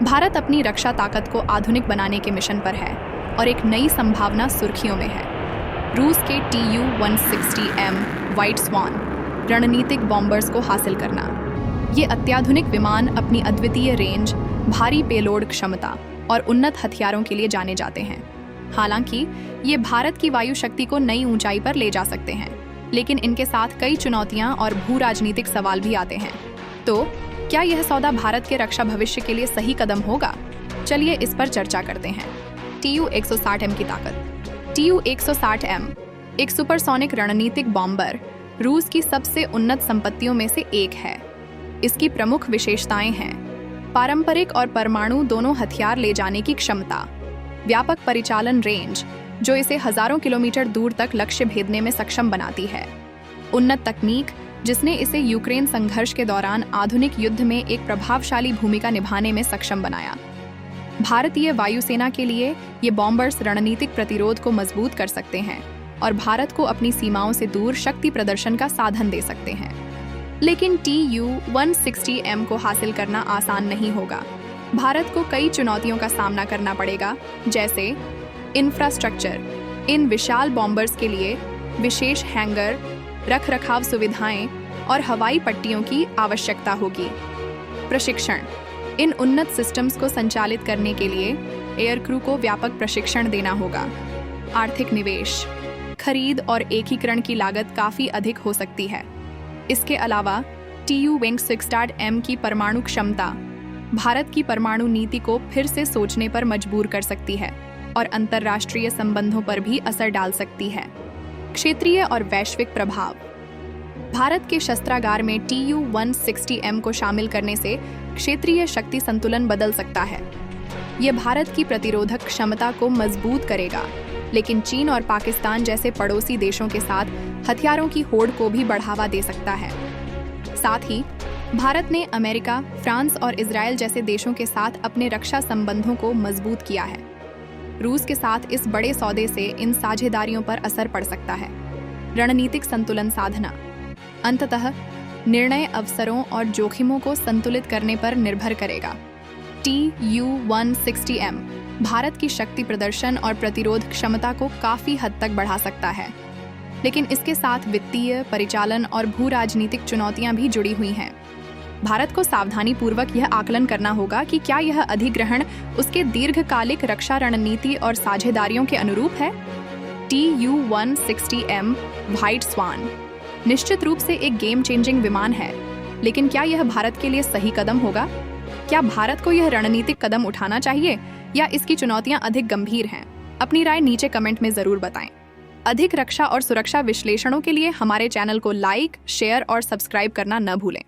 भारत अपनी रक्षा ताकत को आधुनिक बनाने के मिशन पर है और एक नई संभावना सुर्खियों में है। रूस के Tu-160M व्हाइट स्वान रणनीतिक बॉम्बर्स को हासिल करना। ये अत्याधुनिक विमान अपनी अद्वितीय रेंज, भारी पेलोड क्षमता और उन्नत हथियारों के लिए जाने जाते हैं। हालांकि ये भारत की वायु शक्ति को नई ऊंचाई पर ले जा सकते हैं, लेकिन इनके साथ कई चुनौतियां और भू राजनीतिक सवाल भी आते हैं। तो क्या यह सौदा भारत के रक्षा भविष्य के लिए सही कदम होगा? चलिए इस पर चर्चा करते हैं। Tu-160M की ताकत। Tu-160M एक सुपरसोनिक रणनीतिक बॉम्बर रूस की सबसे उन्नत संपत्तियों में से एक है। इसकी प्रमुख विशेषताएं हैं पारंपरिक और परमाणु दोनों हथियार ले जाने की क्षमता, व्यापक परिचालन रेंज जो इसे हजारों किलोमीटर दूर तक लक्ष्य भेदने में सक्षम बनाती है, उन्नत तकनीक जिसने इसे यूक्रेन संघर्ष के दौरान आधुनिक युद्ध में एक प्रभावशाली भूमिका निभाने में सक्षम बनाया। भारतीय वायुसेना के लिए ये बॉम्बर्स रणनीतिक प्रतिरोध को मजबूत कर सकते हैं और भारत को अपनी सीमाओं से दूर शक्ति प्रदर्शन का साधन दे सकते हैं। लेकिन Tu-160M को हासिल करना आसान नहीं होगा। भारत को कई चुनौतियों का सामना करना पड़ेगा, जैसे इंफ्रास्ट्रक्चर। इन विशाल बॉम्बर्स के लिए विशेष हैंगर, रखरखाव सुविधाएं और हवाई पट्टियों की आवश्यकता होगी। प्रशिक्षण। इन उन्नत सिस्टम्स को संचालित करने के लिए एयर क्रू को व्यापक प्रशिक्षण देना होगा। आर्थिक निवेश, खरीद और एकीकरण की लागत काफ़ी अधिक हो सकती है। इसके अलावा Tu-160M की परमाणु क्षमता भारत की परमाणु नीति को फिर से सोचने पर मजबूर कर सकती है और अंतर्राष्ट्रीय संबंधों पर भी असर डाल सकती है। क्षेत्रीय और वैश्विक प्रभाव। भारत के शस्त्रागार में Tu-160M को शामिल करने से क्षेत्रीय शक्ति संतुलन बदल सकता है। यह भारत की प्रतिरोधक क्षमता को मजबूत करेगा, लेकिन चीन और पाकिस्तान जैसे पड़ोसी देशों के साथ हथियारों की होड़ को भी बढ़ावा दे सकता है। साथ ही भारत ने अमेरिका, फ्रांस और इजरायल जैसे देशों के साथ अपने रक्षा संबंधों को मजबूत किया है। रूस के साथ इस बड़े सौदे से इन साझेदारियों पर असर पड़ सकता है। रणनीतिक संतुलन साधना। अंततः निर्णय अवसरों और जोखिमों को संतुलित करने पर निर्भर करेगा। Tu-160M भारत की शक्ति प्रदर्शन और प्रतिरोध क्षमता को काफी हद तक बढ़ा सकता है, लेकिन इसके साथ वित्तीय, परिचालन और भू राजनीतिक चुनौतियां भी जुड़ी हुई हैं। भारत को सावधानी पूर्वक यह आकलन करना होगा कि क्या यह अधिग्रहण उसके दीर्घकालिक रक्षा रणनीति और साझेदारियों के अनुरूप है। Tu-160M व्हाइट स्वान निश्चित रूप से एक गेम चेंजिंग विमान है, लेकिन क्या यह भारत के लिए सही कदम होगा? क्या भारत को यह रणनीतिक कदम उठाना चाहिए या इसकी चुनौतियां अधिक गंभीर हैं? अपनी राय नीचे कमेंट में जरूर बताएं। अधिक रक्षा और सुरक्षा विश्लेषणों के लिए हमारे चैनल को लाइक, शेयर और सब्सक्राइब करना न भूलें।